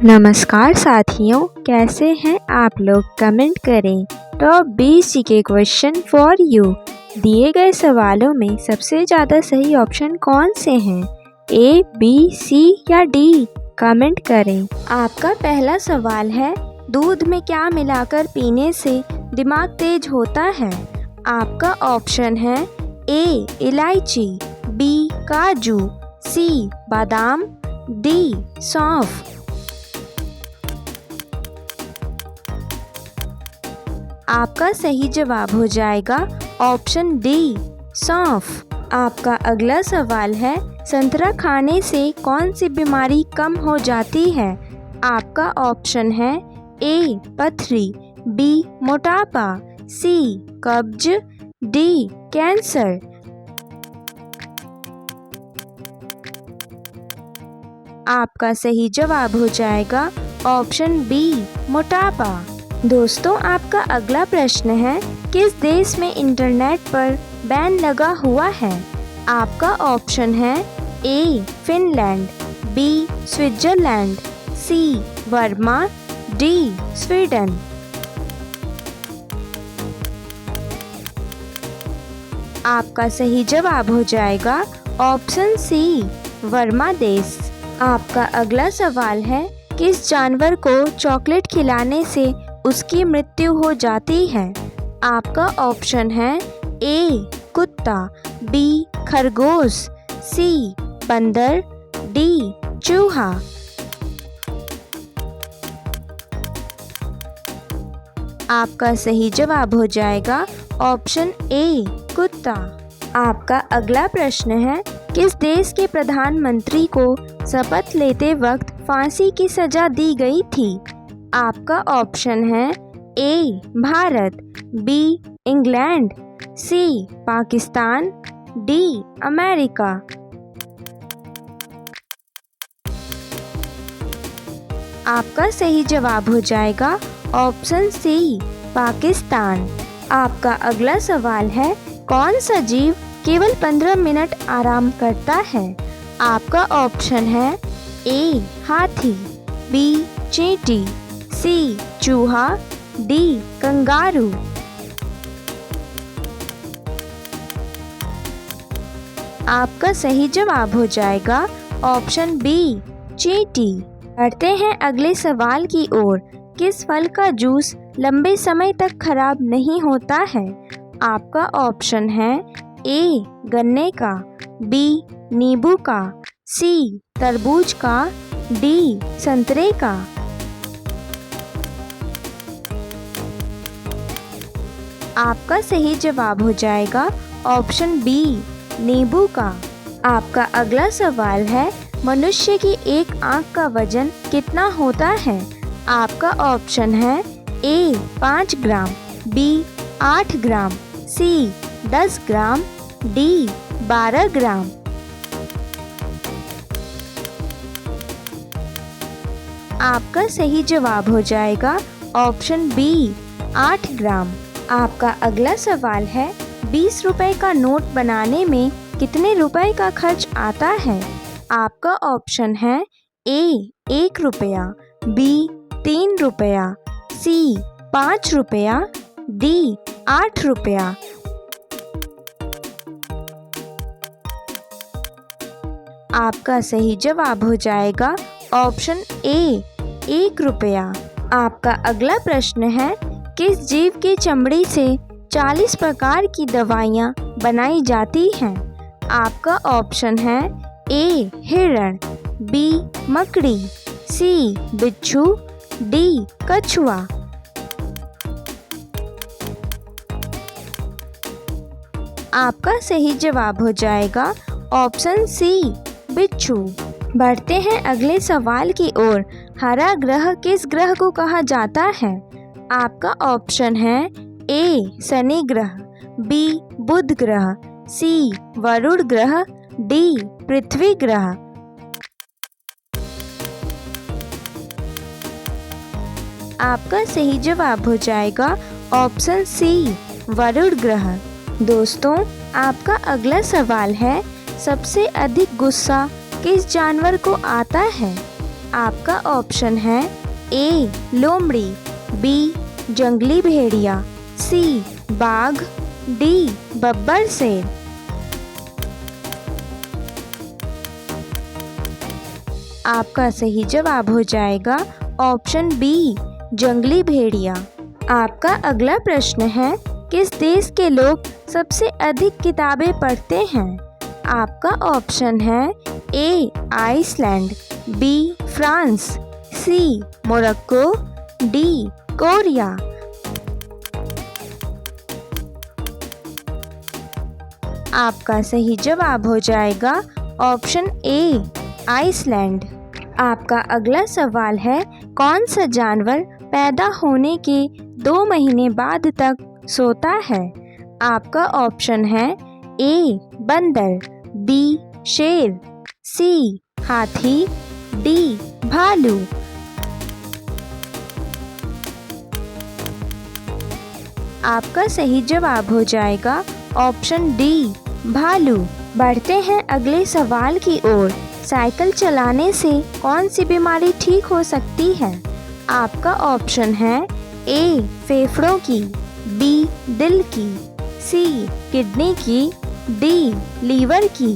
नमस्कार साथियों, कैसे हैं आप लोग? कमेंट करें। Top 20 GK question for you. दिए गए सवालों में सबसे ज़्यादा सही ऑप्शन कौन से हैं? ए, बी, सी या डी? कमेंट करें। आपका पहला सवाल है, दूध में क्या मिलाकर पीने से दिमाग तेज होता है? आपका ऑप्शन है ए, इलायची, बी, काजू, सी, बादाम, डी, सौंफ। आपका सही जवाब हो जाएगा ऑप्शन डी, सौंफ। आपका अगला सवाल है, संतरा खाने से कौन सी बीमारी कम हो जाती है? आपका ऑप्शन है ए, पथरी, बी, मोटापा, सी, कब्ज, डी, कैंसर। आपका सही जवाब हो जाएगा ऑप्शन बी, मोटापा। दोस्तों, आपका अगला प्रश्न है, किस देश में इंटरनेट पर बैन लगा हुआ है? आपका ऑप्शन है A, Finland, B, Switzerland, C, Burma, D, Sweden. आपका सही जवाब हो जाएगा ऑप्शन सी, बर्मा देश। आपका अगला सवाल है, किस जानवर को चॉकलेट खिलाने से उसकी मृत्यु हो जाती है? आपका ऑप्शन है ए, कुत्ता, बी, खरगोश, सी, बंदर, डी, चूहा। आपका सही जवाब हो जाएगा ऑप्शन ए, कुत्ता। आपका अगला प्रश्न है, किस देश के प्रधानमंत्री को शपथ लेते वक्त फांसी की सजा दी गई थी? आपका ऑप्शन है A, Bharat, B, England, C, Pakistan, D, America. आपका सही जवाब हो जाएगा ऑप्शन सी, पाकिस्तान। आपका अगला सवाल है, कौन सा जीव केवल 15 मिनट आराम करता है? आपका ऑप्शन है ए, हाथी, बी, चींटी, सी, चूहा, डी, कंगारू। आपका सही जवाब हो जाएगा ऑप्शन बी, चींटी। बढ़ते हैं अगले सवाल की ओर, किस फल का जूस लंबे समय तक खराब नहीं होता है? आपका ऑप्शन है ए, गन्ने का, बी, नींबू का, सी, तरबूज का, डी, संतरे का। आपका सही जवाब हो जाएगा ऑप्शन बी, नींबू का। आपका अगला सवाल है, मनुष्य की एक आंख का वजन कितना होता है? आपका ऑप्शन है ए, 5 ग्राम, बी, 8 ग्राम, सी, 10 ग्राम, डी, 12 ग्राम। आपका सही जवाब हो जाएगा ऑप्शन बी, 8 ग्राम। आपका अगला सवाल है, 20 रुपए का नोट बनाने में कितने रुपए का खर्च आता है? आपका ऑप्शन है ए, 1 रुपया, बी, 3 रुपया, सी, 5 रुपया, डी, 8 रुपया। आपका सही जवाब हो जाएगा ऑप्शन ए, 1 रुपया। आपका अगला प्रश्न है, किस जीव की चमड़ी से 40 प्रकार की दवाइयाँ बनाई जाती हैं? आपका ऑप्शन है ए, हिरण, बी, मकड़ी, सी, बिच्छू, डी, कछुआ। आपका सही जवाब हो जाएगा ऑप्शन सी, बिच्छू। बढ़ते हैं अगले सवाल की ओर, हरा ग्रह किस ग्रह को कहा जाता है? आपका ऑप्शन है ए, शनि ग्रह, बी, बुध ग्रह, सी, वरुण ग्रह, डी, पृथ्वी ग्रह। आपका सही जवाब हो जाएगा ऑप्शन सी, वरुण ग्रह। दोस्तों, आपका अगला सवाल है, सबसे अधिक गुस्सा किस जानवर को आता है? आपका ऑप्शन है ए लोमड़ी, बी जंगली भेड़िया, सी बाघ, डी बब्बर शेर। आपका सही जवाब हो जाएगा ऑप्शन बी जंगली भेड़िया। आपका अगला प्रश्न है, किस देश के लोग सबसे अधिक किताबें पढ़ते हैं? आपका ऑप्शन है ए आइसलैंड, बी फ्रांस, सी मोरक्को, डी कोरिया। आपका सही जवाब हो जाएगा ऑप्शन ए आइसलैंड। आपका अगला सवाल है, कौन सा जानवर पैदा होने के 2 महीने बाद तक सोता है? आपका ऑप्शन है ए बंदर, बी शेर, सी हाथी, डी भालू। आपका सही जवाब हो जाएगा ऑप्शन डी भालू। बढ़ते हैं अगले सवाल की ओर। साइकिल चलाने से कौन सी बीमारी ठीक हो सकती है? आपका ऑप्शन है ए फेफड़ों की, बी दिल की, सी किडनी की, डी लीवर की।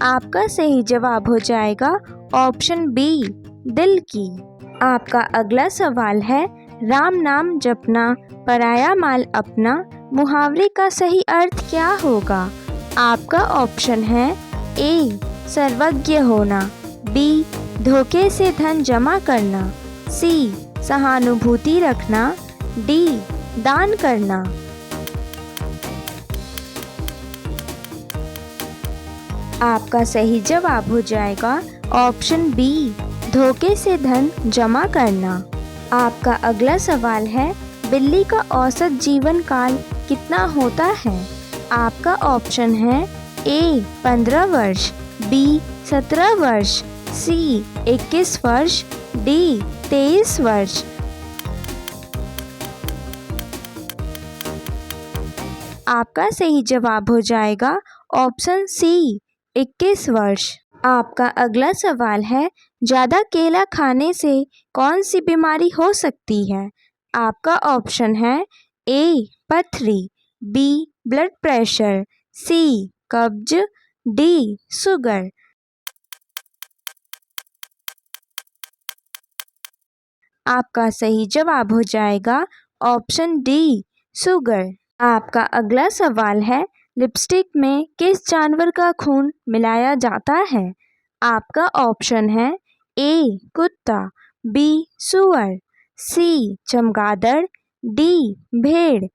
आपका सही जवाब हो जाएगा ऑप्शन बी दिल की। आपका अगला सवाल है, राम नाम जपना पराया माल अपना मुहावरे का सही अर्थ क्या होगा? आपका ऑप्शन है ए सर्वज्ञ होना, बी धोखे से धन जमा करना, सी सहानुभूति रखना, डी दान करना। आपका सही जवाब हो जाएगा ऑप्शन बी धोखे से धन जमा करना। आपका अगला सवाल है, बिल्ली का औसत जीवन काल कितना होता है? आपका ऑप्शन है ए 15 वर्ष, बी 17 वर्ष, सी 21 वर्ष, डी 23 वर्ष। आपका सही जवाब हो जाएगा ऑप्शन सी 21 वर्ष। आपका अगला सवाल है, ज़्यादा केला खाने से कौन सी बीमारी हो सकती है? आपका ऑप्शन है ए पथरी, बी ब्लड प्रेशर, सी कब्ज, डी शुगर। आपका सही जवाब हो जाएगा ऑप्शन डी शुगर। आपका अगला सवाल है, लिपस्टिक में किस जानवर का खून मिलाया जाता है? आपका ऑप्शन है ए कुत्ता, बी सुअर, सी चमगादड़, डी भेड़।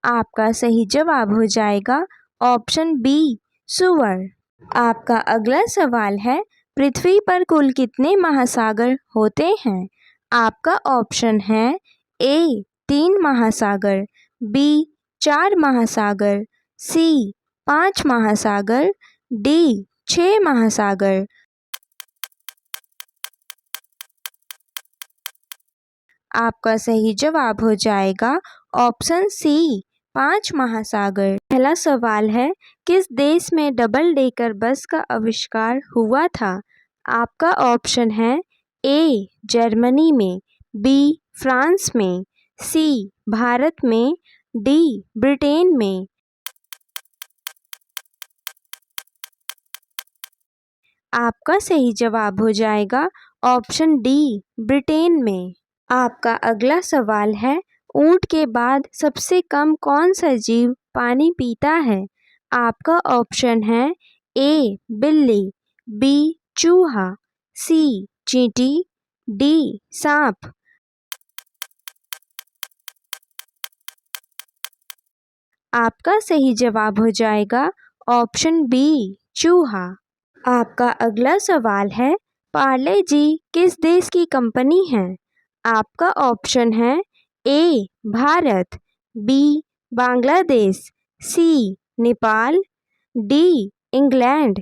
आपका सही जवाब हो जाएगा ऑप्शन बी सुअर। आपका अगला सवाल है, पृथ्वी पर कुल कितने महासागर होते हैं? आपका ऑप्शन है ए 3 महासागर, बी 4 महासागर, सी 5 महासागर, डी 6 महासागर। आपका सही जवाब हो जाएगा ऑप्शन सी 5 महासागर। पहला सवाल है, किस देश में डबल डेकर बस का आविष्कार हुआ था? आपका ऑप्शन है ए जर्मनी में, बी फ्रांस में, सी भारत में, डी ब्रिटेन में। आपका सही जवाब हो जाएगा ऑप्शन डी ब्रिटेन में। आपका अगला सवाल है, ऊंट के बाद सबसे कम कौन सा जीव पानी पीता है? आपका ऑप्शन है ए बिल्ली, बी चूहा, सी चींटी, डी सांप। आपका सही जवाब हो जाएगा ऑप्शन बी चूहा। आपका अगला सवाल है, पार्ले जी किस देश की कंपनी है? आपका ऑप्शन है A Bharat, B Bangladesh, C Nepal, D England.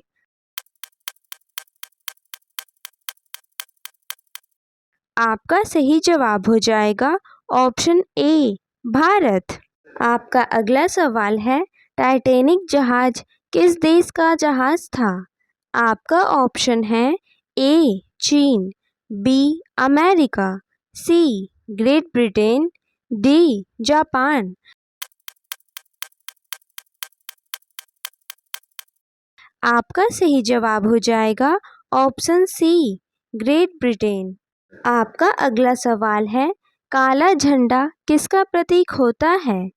आपका सही जवाब हो जाएगा ऑप्शन ए भारत। आपका अगला सवाल है, टाइटैनिक जहाज किस देश का जहाज था? आपका ऑप्शन है ए चीन, बी अमेरिका, सी ग्रेट ब्रिटेन, डी जापान। आपका सही जवाब हो जाएगा ऑप्शन सी ग्रेट ब्रिटेन। आपका अगला सवाल है, काला झंडा किसका प्रतीक होता है?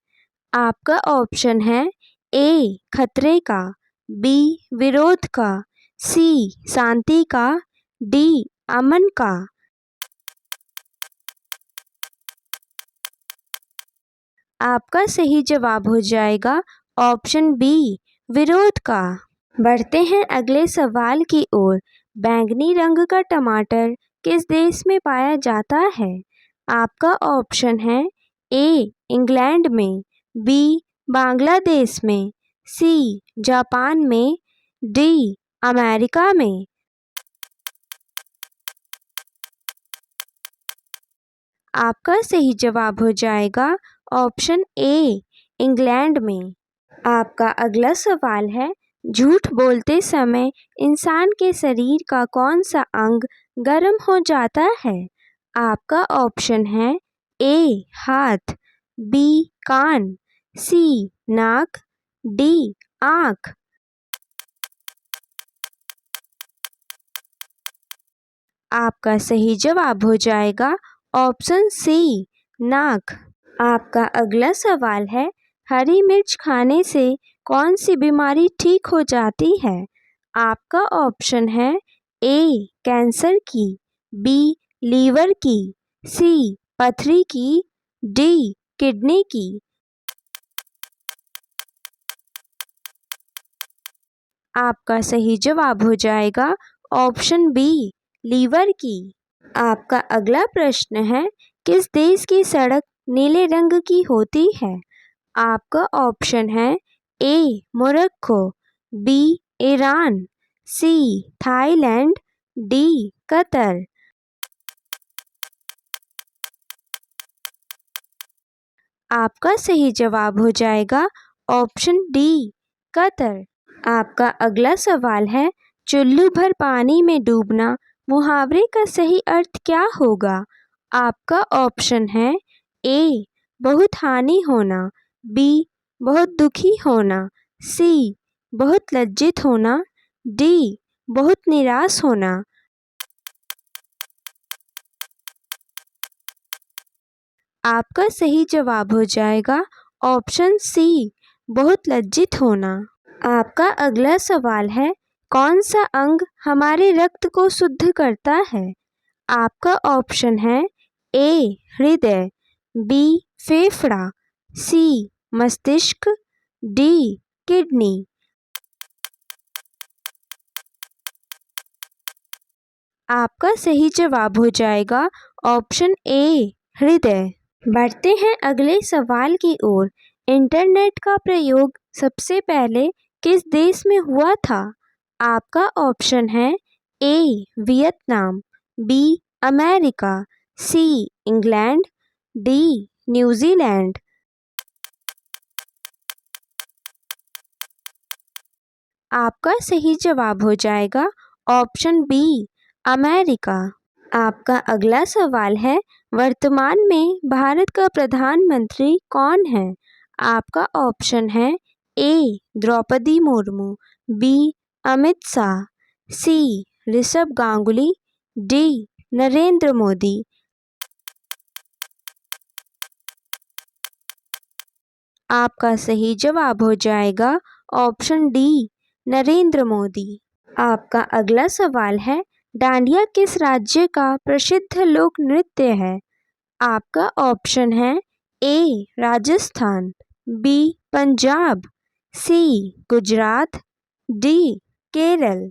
आपका ऑप्शन है ए खतरे का, बी विरोध का, सी शांति का, डी अमन का। आपका सही जवाब हो जाएगा ऑप्शन बी विरोध का। बढ़ते हैं अगले सवाल की ओर। बैंगनी रंग का टमाटर किस देश में पाया जाता है? आपका ऑप्शन है ए इंग्लैंड में, बी बांग्लादेश में, सी जापान में, डी अमेरिका में। आपका सही जवाब हो जाएगा ऑप्शन ए इंग्लैंड में। आपका अगला सवाल है, झूठ बोलते समय इंसान के शरीर का कौन सा अंग गर्म हो जाता है? आपका ऑप्शन है ए हाथ, बी कान, सी नाक, डी आँख। आपका सही जवाब हो जाएगा ऑप्शन सी नाक। आपका अगला सवाल है, हरी मिर्च खाने से कौन सी बीमारी ठीक हो जाती है? आपका ऑप्शन है ए कैंसर की, बी लीवर की, सी पथरी की, डी किडनी की। आपका सही जवाब हो जाएगा ऑप्शन बी लीवर की। आपका अगला प्रश्न है, किस देश की सड़क नीले रंग की होती है? आपका ऑप्शन है A Morocco, B Iran, C Thailand, D Qatar. आपका सही जवाब हो जाएगा ऑप्शन डी कतर। आपका अगला सवाल है, चुल्लू भर पानी में डूबना मुहावरे का सही अर्थ क्या होगा? आपका ऑप्शन है ए बहुत हानि होना, बी बहुत दुखी होना, सी बहुत लज्जित होना, डी बहुत निराश होना। आपका सही जवाब हो जाएगा ऑप्शन सी बहुत लज्जित होना। आपका अगला सवाल है, कौन सा अंग हमारे रक्त को शुद्ध करता है? आपका ऑप्शन है ए हृदय, बी फेफड़ा, सी मस्तिष्क, डी किडनी। आपका सही जवाब हो जाएगा ऑप्शन ए हृदय। बढ़ते हैं अगले सवाल की ओर। इंटरनेट का प्रयोग सबसे पहले किस देश में हुआ था? आपका ऑप्शन है A Vietnam, B America, C England, D New Zealand. आपका सही जवाब हो जाएगा ऑप्शन बी अमेरिका। आपका अगला सवाल है, वर्तमान में भारत का प्रधानमंत्री कौन है? आपका ऑप्शन है ए द्रौपदी मुर्मू, बी अमित शाह, सी ऋषभ गांगुली, डी नरेंद्र मोदी। आपका सही जवाब हो जाएगा ऑप्शन डी नरेंद्र मोदी। आपका अगला सवाल है, डांडिया किस राज्य का प्रसिद्ध लोक नृत्य है? आपका ऑप्शन है ए राजस्थान, बी पंजाब, सी गुजरात, डी केरल।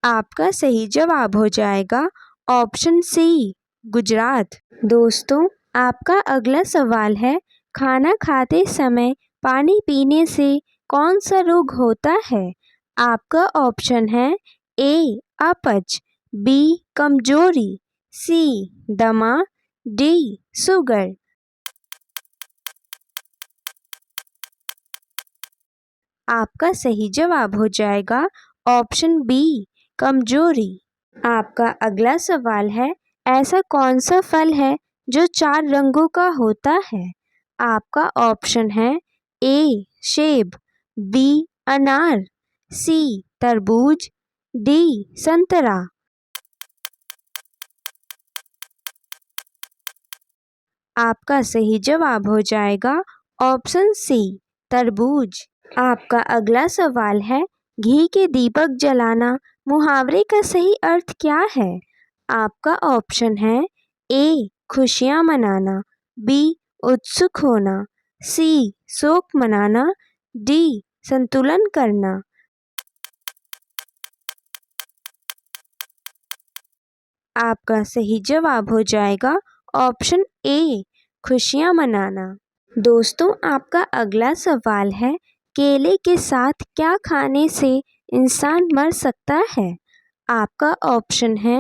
आपका सही जवाब हो जाएगा ऑप्शन सी गुजरात। दोस्तों, आपका अगला सवाल है, खाना खाते समय पानी पीने से कौन सा रोग होता है? आपका ऑप्शन है ए अपच, बी कमजोरी, सी दमा, डी शुगर। आपका सही जवाब हो जाएगा ऑप्शन बी कमजोरी। आपका अगला सवाल है, ऐसा कौन सा फल है जो 4 रंगों का होता है? आपका ऑप्शन है ए सेब, बी अनार, सी तरबूज, डी संतरा। आपका सही जवाब हो जाएगा ऑप्शन सी तरबूज। आपका अगला सवाल है, घी के दीपक जलाना मुहावरे का सही अर्थ क्या है? आपका ऑप्शन है ए खुशियां मनाना, बी उत्सुक होना, सी शोक मनाना, डी संतुलन करना। आपका सही जवाब हो जाएगा ऑप्शन ए खुशियां मनाना। दोस्तों, आपका अगला सवाल है, केले के साथ क्या खाने से इंसान मर सकता है? आपका ऑप्शन है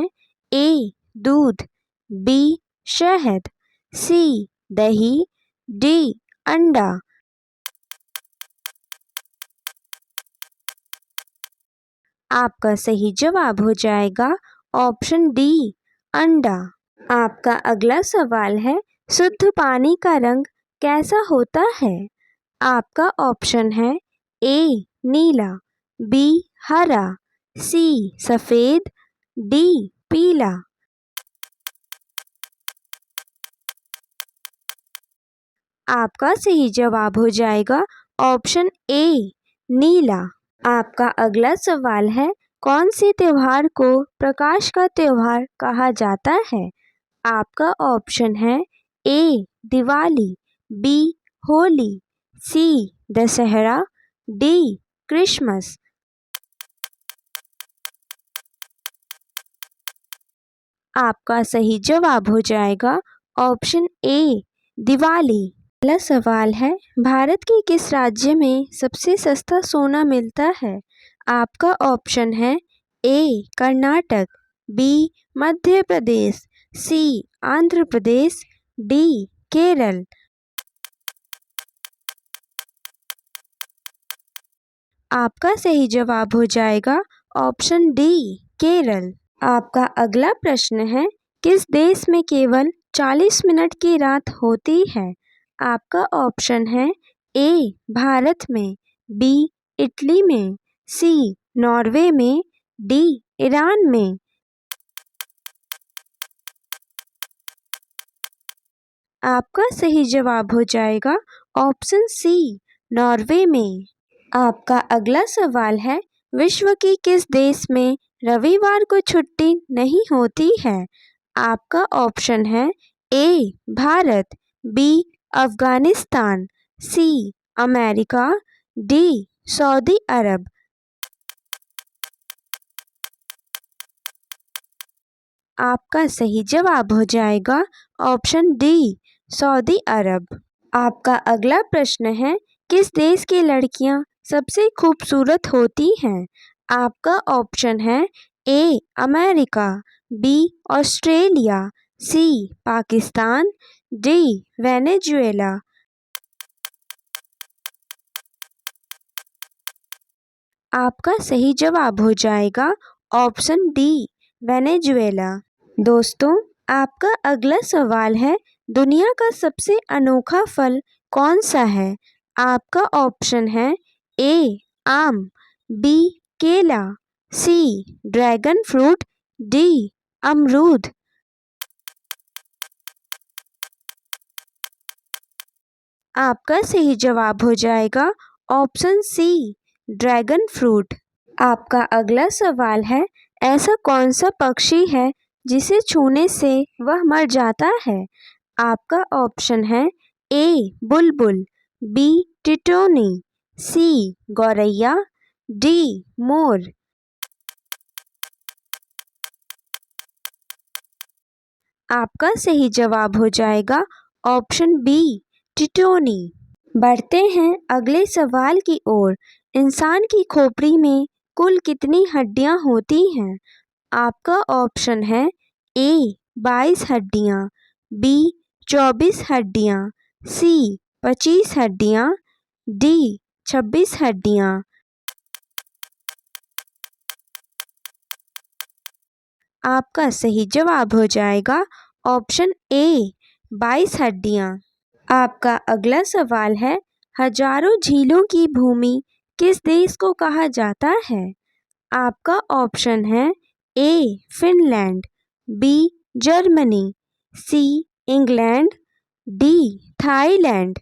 ए दूध, बी शहद, सी दही, डी अंडा। आपका सही जवाब हो जाएगा ऑप्शन डी अंडा। आपका अगला सवाल है, शुद्ध पानी का रंग कैसा होता है? आपका ऑप्शन है ए नीला, बी हरा, सी सफ़ेद, डी पीला। आपका सही जवाब हो जाएगा ऑप्शन ए नीला। आपका अगला सवाल है, कौन से त्योहार को प्रकाश का त्योहार कहा जाता है? आपका ऑप्शन है ए दिवाली, बी होली, सी दशहरा, डी क्रिसमस। आपका सही जवाब हो जाएगा ऑप्शन ए दिवाली। अगला सवाल है, भारत के किस राज्य में सबसे सस्ता सोना मिलता है? आपका ऑप्शन है ए कर्नाटक, बी मध्य प्रदेश, सी आंध्र प्रदेश, डी केरल। आपका सही जवाब हो जाएगा ऑप्शन डी केरल। आपका अगला प्रश्न है, किस देश में केवल 40 मिनट की रात होती है? आपका ऑप्शन है ए भारत में, बी इटली में, सी नॉर्वे में, डी ईरान में। आपका सही जवाब हो जाएगा ऑप्शन सी नॉर्वे में। आपका अगला सवाल है, विश्व की किस देश में रविवार को छुट्टी नहीं होती है? आपका ऑप्शन है A Bharat, B Afghanistan, C America, D सऊदी अरब। आपका सही जवाब हो जाएगा ऑप्शन डी सऊदी अरब। आपका अगला प्रश्न है, किस देश की लड़कियां सबसे खूबसूरत होती हैं? आपका ऑप्शन है A America, B Australia, C Pakistan, D Venezuela. आपका सही जवाब हो जाएगा ऑप्शन डी वेनेजुएला। दोस्तों, आपका अगला सवाल है, दुनिया का सबसे अनोखा फल कौन सा है? आपका ऑप्शन है ए आम, बी केला, सी ड्रैगन फ्रूट, डी अमरूद। आपका सही जवाब हो जाएगा ऑप्शन सी ड्रैगन फ्रूट। आपका अगला सवाल है, ऐसा कौन सा पक्षी है जिसे छूने से वह मर जाता है? आपका ऑप्शन है ए बुलबुल, बी टिटोनी, सी गौरैया, डी मोर। आपका सही जवाब हो जाएगा ऑप्शन बी टिटोनी। बढ़ते हैं अगले सवाल की ओर। इंसान की खोपड़ी में कुल कितनी हड्डियां होती हैं? आपका ऑप्शन है ए 22 हड्डियाँ, बी 24 हड्डियाँ, सी 25 हड्डियाँ, डी 26 हड्डियाँ। आपका सही जवाब हो जाएगा ऑप्शन ए 22 हड्डियाँ। आपका अगला सवाल है, हजारों झीलों की भूमि किस देश को कहा जाता है? आपका ऑप्शन है A Finland, B Germany, C England, D Thailand.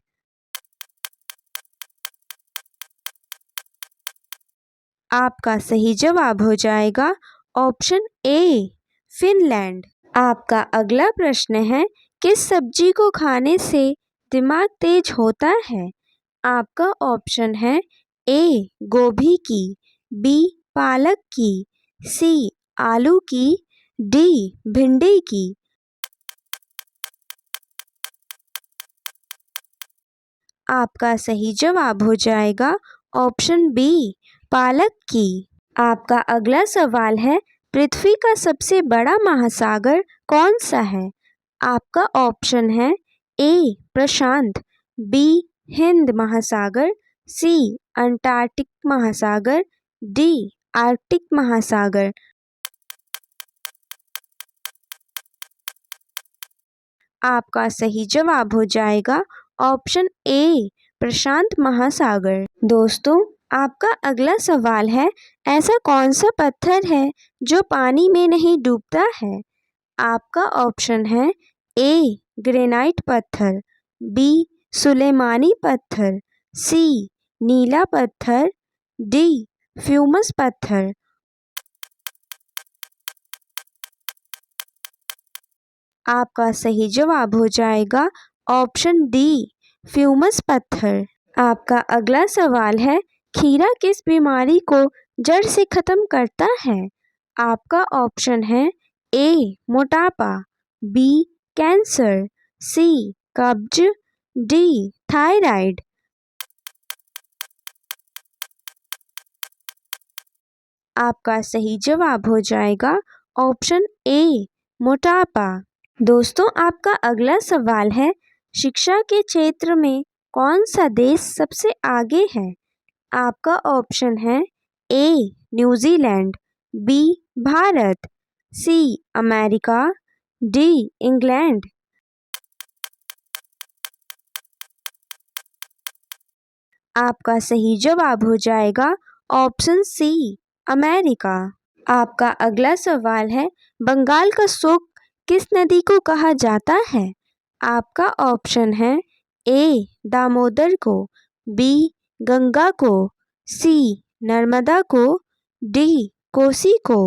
आपका सही जवाब हो जाएगा ऑप्शन ए फिनलैंड। आपका अगला प्रश्न है, किस सब्जी को खाने से दिमाग तेज होता है? आपका ऑप्शन है ए गोभी की, बी पालक की, सी आलू की, डी भिंडी की। आपका सही जवाब हो जाएगा ऑप्शन बी पालक की। आपका अगला सवाल है, पृथ्वी का सबसे बड़ा महासागर कौन सा है? आपका ऑप्शन है ए प्रशांत, बी हिंद महासागर, सी अंटार्कटिक महासागर, डी आर्कटिक महासागर। आपका सही जवाब हो जाएगा ऑप्शन ए प्रशांत महासागर। दोस्तों, आपका अगला सवाल है, ऐसा कौन सा पत्थर है जो पानी में नहीं डूबता है? आपका ऑप्शन है ए ग्रेनाइट पत्थर, बी सुलेमानी पत्थर, सी नीला पत्थर, डी फ्यूमस पत्थर। आपका सही जवाब हो जाएगा ऑप्शन डी फ्यूमस पत्थर। आपका अगला सवाल है, खीरा किस बीमारी को जड़ से खत्म करता है? आपका ऑप्शन है ए मोटापा, बी कैंसर, सी कब्ज, डी थायराइड। आपका सही जवाब हो जाएगा ऑप्शन ए मोटापा। दोस्तों, आपका अगला सवाल है, शिक्षा के क्षेत्र में कौन सा देश सबसे आगे है? आपका ऑप्शन है A New Zealand, B Bharat, C America, D England. आपका सही जवाब हो जाएगा ऑप्शन सी अमेरिका। आपका अगला सवाल है, बंगाल का शोक किस नदी को कहा जाता है? आपका ऑप्शन है ए दामोदर को, बी गंगा को, सी नर्मदा को, डी कोसी को।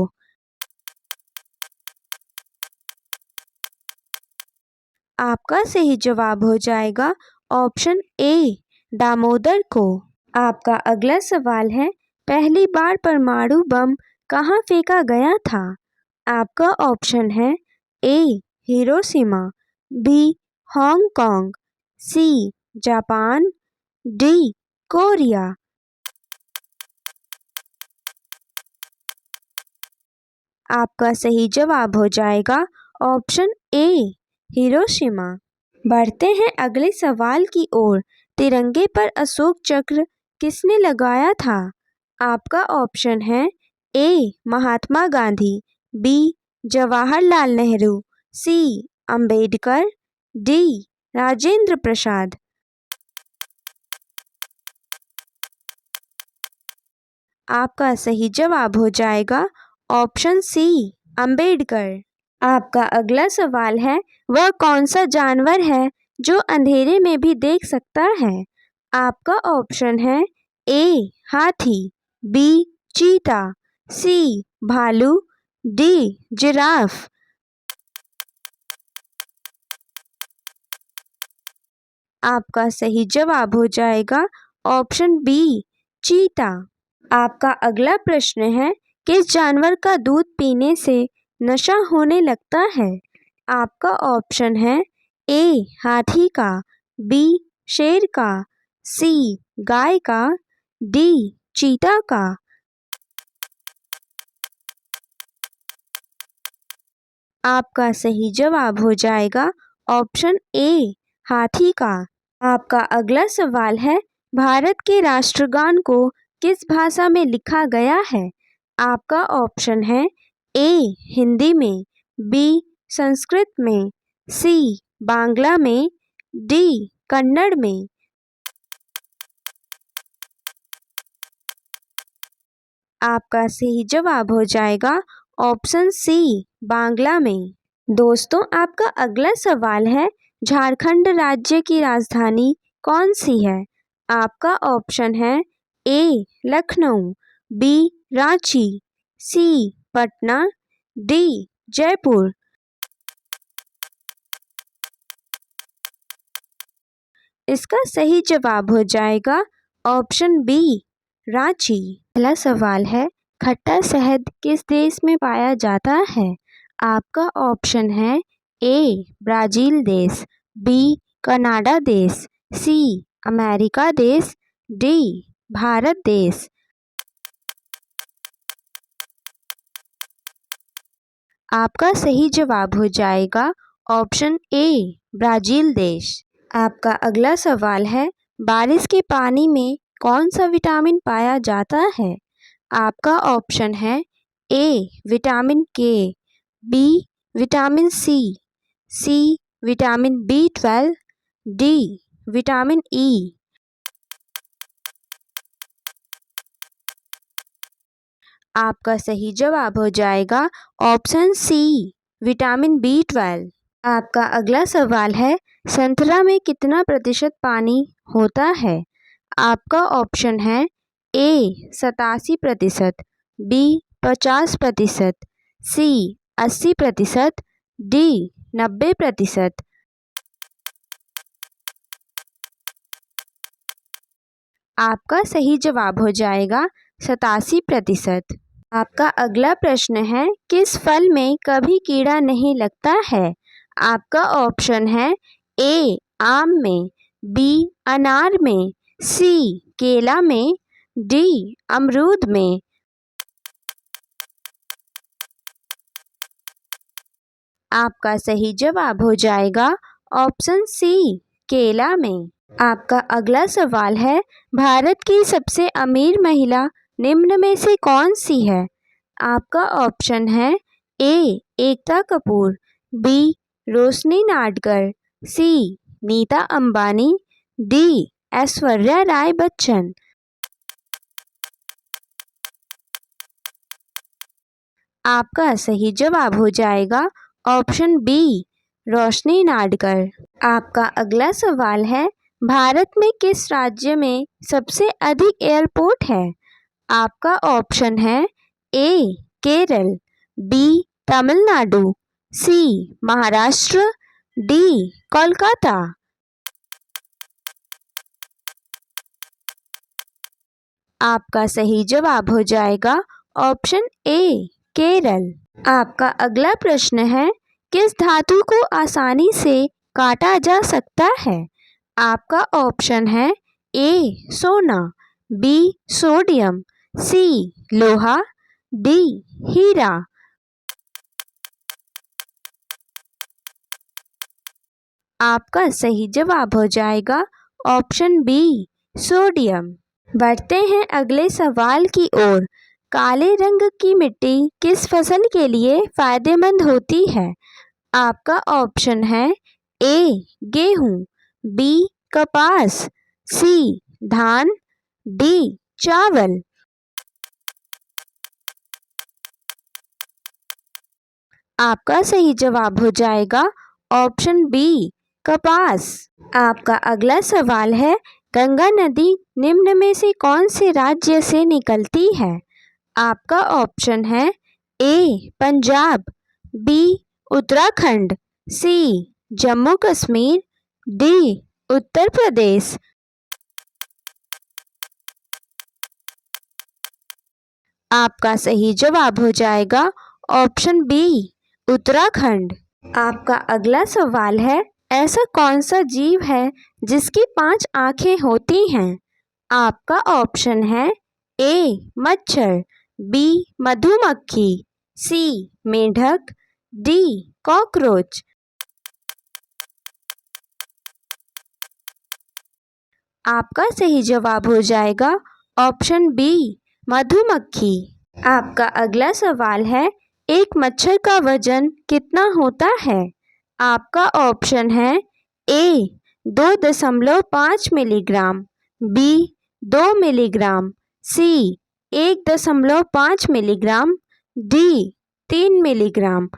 आपका सही जवाब हो जाएगा ऑप्शन ए दामोदर को। आपका अगला सवाल है, पहली बार परमाणु बम कहाँ फेंका गया था? आपका ऑप्शन है A Hiroshima, B Hong Kong, C Japan, D Korea. आपका सही जवाब हो जाएगा ऑप्शन ए हिरोशिमा। बढ़ते हैं अगले सवाल की ओर, तिरंगे पर अशोक चक्र किसने लगाया था? आपका ऑप्शन है ए महात्मा गांधी, बी जवाहरलाल नेहरू, सी अंबेडकर, डी राजेंद्र प्रसाद। आपका सही जवाब हो जाएगा ऑप्शन सी अंबेडकर। आपका अगला सवाल है, वह कौन सा जानवर है जो अंधेरे में भी देख सकता है? आपका ऑप्शन है ए हाथी, बी चीता, सी भालू, डी जिराफ। आपका सही जवाब हो जाएगा ऑप्शन बी चीता। आपका अगला प्रश्न है, किस जानवर का दूध पीने से नशा होने लगता है? आपका ऑप्शन है ए हाथी का, बी शेर का, सी गाय का, डी चीता का। आपका सही जवाब हो जाएगा ऑप्शन ए, हाथी का। आपका अगला सवाल है, भारत के राष्ट्रगान को किस भाषा में लिखा गया है? आपका ऑप्शन है ए, हिंदी में, बी, संस्कृत में, सी, बांग्ला में, डी, कन्नड़ में। आपका सही जवाब हो जाएगा ऑप्शन सी, बांग्ला में। दोस्तों, आपका अगला सवाल है, झारखंड राज्य की राजधानी कौन सी है? आपका ऑप्शन है ए, लखनऊ, बी, रांची, सी, पटना, डी, जयपुर। इसका सही जवाब हो जाएगा ऑप्शन बी, रांची। पहला सवाल है, खट्टा शहद किस देश में पाया जाता है? आपका ऑप्शन है ए, ब्राज़ील देश, बी, कनाडा देश, सी, अमेरिका देश, डी, भारत देश। आपका सही जवाब हो जाएगा ऑप्शन ए, ब्राज़ील देश। आपका अगला सवाल है, बारिश के पानी में कौन सा विटामिन पाया जाता है? आपका ऑप्शन है A, vitamin K, B, vitamin C, vitamin B12, D, vitamin E. आपका सही जवाब हो जाएगा ऑप्शन सी, विटामिन B12। आपका अगला सवाल है, संतरा में कितना प्रतिशत पानी होता है? आपका ऑप्शन है ए, 87%, बी, 50%, सी, 80%, डी, 90%। आपका सही जवाब हो जाएगा 87%। आपका अगला प्रश्न है, किस फल में कभी कीड़ा नहीं लगता है? आपका ऑप्शन है ए, आम में, बी, अनार में, सी, केला में, डी, अमरूद में। आपका सही जवाब हो जाएगा ऑप्शन सी, केला में। आपका अगला सवाल है, भारत की सबसे अमीर महिला निम्न में से कौन सी है? आपका ऑप्शन है ए, एकता कपूर, बी, रोशनी नाडकर, सी, नीता अंबानी, डी, ऐश्वर्या राय बच्चन। आपका सही जवाब हो जाएगा ऑप्शन बी, रोशनी नाडकर। आपका अगला सवाल है, भारत में किस राज्य में सबसे अधिक एयरपोर्ट है? आपका ऑप्शन है ए, केरल, बी, तमिलनाडु, सी, महाराष्ट्र, डी, कोलकाता। आपका सही जवाब हो जाएगा ऑप्शन ए, केरल। आपका अगला प्रश्न है, किस धातु को आसानी से काटा जा सकता है? आपका ऑप्शन है ए, सोना, बी, सोडियम, सी, लोहा, डी, हीरा। आपका सही जवाब हो जाएगा ऑप्शन बी, सोडियम। बढ़ते हैं अगले सवाल की ओर। काले रंग की मिट्टी किस फसल के लिए फायदेमंद होती है? आपका ऑप्शन है ए, गेहूं, बी, कपास, सी, धान, डी, चावल। आपका सही जवाब हो जाएगा ऑप्शन बी, कपास। आपका अगला सवाल है, गंगा नदी निम्न में से कौन से राज्य से निकलती है? आपका ऑप्शन है ए, पंजाब, बी, उत्तराखंड, सी, जम्मू कश्मीर, डी, उत्तर प्रदेश। आपका सही जवाब हो जाएगा ऑप्शन बी, उत्तराखंड। आपका अगला सवाल है, ऐसा कौन सा जीव है जिसकी 5 आँखें होती हैं? आपका ऑप्शन है ए, मच्छर, बी, मधुमक्खी, सी, मेंढक, डी कॉकरोच। आपका सही जवाब हो जाएगा ऑप्शन बी मधुमक्खी। आपका अगला सवाल है, एक मच्छर का वजन कितना होता है? आपका ऑप्शन है ए 2.5 मिलीग्राम, बी 2 मिलीग्राम, सी 1.5 मिलीग्राम, डी 3 मिलीग्राम।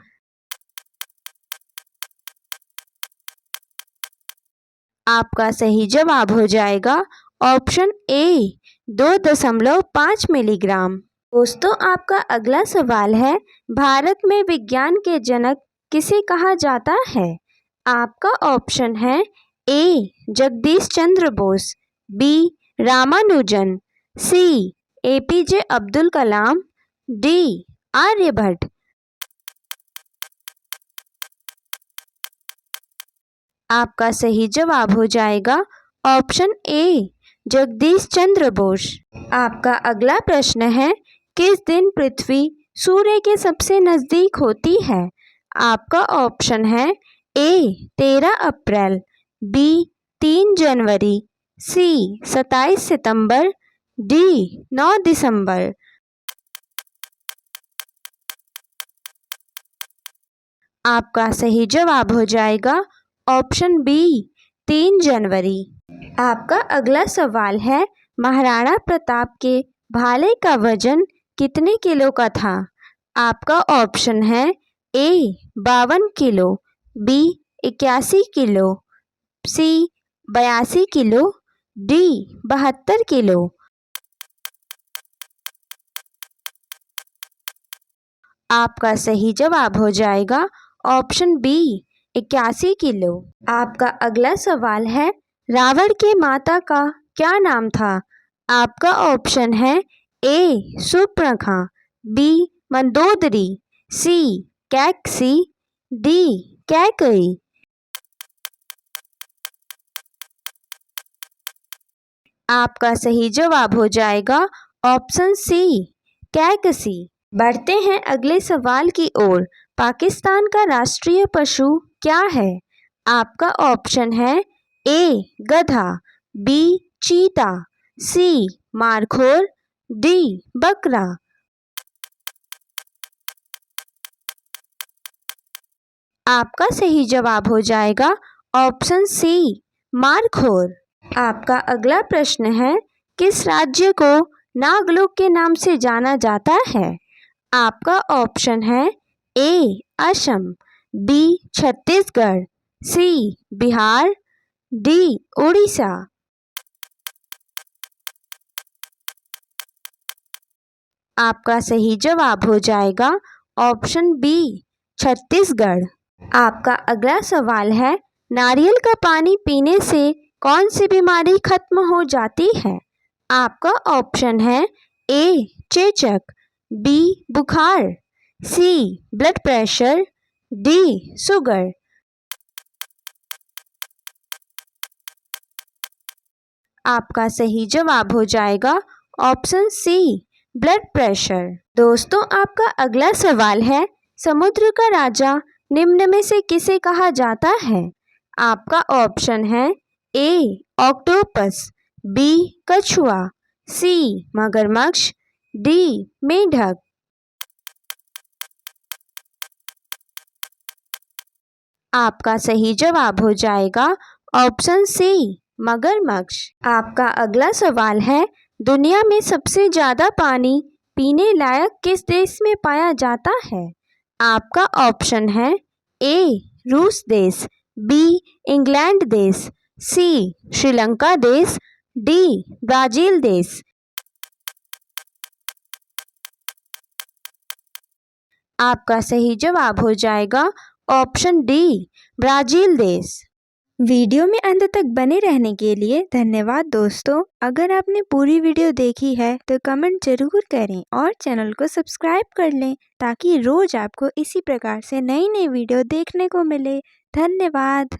आपका सही जवाब हो जाएगा ऑप्शन ए 2.5 मिलीग्राम। दोस्तों, आपका अगला सवाल है, भारत में विज्ञान के जनक किसे कहा जाता है? आपका ऑप्शन है ए जगदीश चंद्र बोस, बी रामानुजन, सी एपीजे अब्दुल कलाम, डी आर्यभट्ट। आपका सही जवाब हो जाएगा ऑप्शन ए जगदीश चंद्र बोस। आपका अगला प्रश्न है, किस दिन पृथ्वी सूर्य के सबसे नज़दीक होती है? आपका ऑप्शन है ए 13 अप्रैल, बी 3 जनवरी, सी 27 सितंबर, डी 9 दिसंबर। आपका सही जवाब हो जाएगा ऑप्शन बी 3 जनवरी। आपका अगला सवाल है, महाराणा प्रताप के भाले का वजन कितने किलो का था? आपका ऑप्शन है ए 52 किलो, बी 81 किलो, सी 82 किलो, डी 72 किलो। आपका सही जवाब हो जाएगा ऑप्शन बी 81 किलो। आपका अगला सवाल है, रावण के माता का क्या नाम था? आपका ऑप्शन है ए सुपर्णखा, बी मंदोदरी, सी कैकसी, डी कैकई। आपका सही जवाब हो जाएगा ऑप्शन सी कैकसी। बढ़ते हैं अगले सवाल की ओर। पाकिस्तान का राष्ट्रीय पशु क्या है? आपका ऑप्शन है ए गधा, बी चीता, सी मारखोर, डी बकरा। आपका सही जवाब हो जाएगा ऑप्शन सी मारखोर। आपका अगला प्रश्न है, किस राज्य को नागलोक के नाम से जाना जाता है? आपका ऑप्शन है ए असम, बी छत्तीसगढ़, सी बिहार, डी उड़ीसा। आपका सही जवाब हो जाएगा ऑप्शन बी छत्तीसगढ़। आपका अगला सवाल है, नारियल का पानी पीने से कौन सी बीमारी खत्म हो जाती है? आपका ऑप्शन है ए चेचक, बी बुखार, सी ब्लड प्रेशर, डी शुगर। आपका सही जवाब हो जाएगा ऑप्शन सी ब्लड प्रेशर। दोस्तों, आपका अगला सवाल है, समुद्र का राजा निम्न में से किसे कहा जाता है? आपका ऑप्शन है ए ऑक्टोपस, बी कछुआ, सी मगरमच्छ, डी मेंढक। आपका सही जवाब हो जाएगा ऑप्शन सी मगरमच्छ। आपका अगला सवाल है, दुनिया में सबसे ज़्यादा पानी पीने लायक किस देश में पाया जाता है? आपका ऑप्शन है ए रूस देश, बी इंग्लैंड देश, सी श्रीलंका देश, डी ब्राज़ील देश। आपका सही जवाब हो जाएगा ऑप्शन डी ब्राज़ील देश। वीडियो में अंत तक बने रहने के लिए धन्यवाद दोस्तों। अगर आपने पूरी वीडियो देखी है तो कमेंट ज़रूर करें और चैनल को सब्सक्राइब कर लें ताकि रोज़ आपको इसी प्रकार से नई नई वीडियो देखने को मिले। धन्यवाद।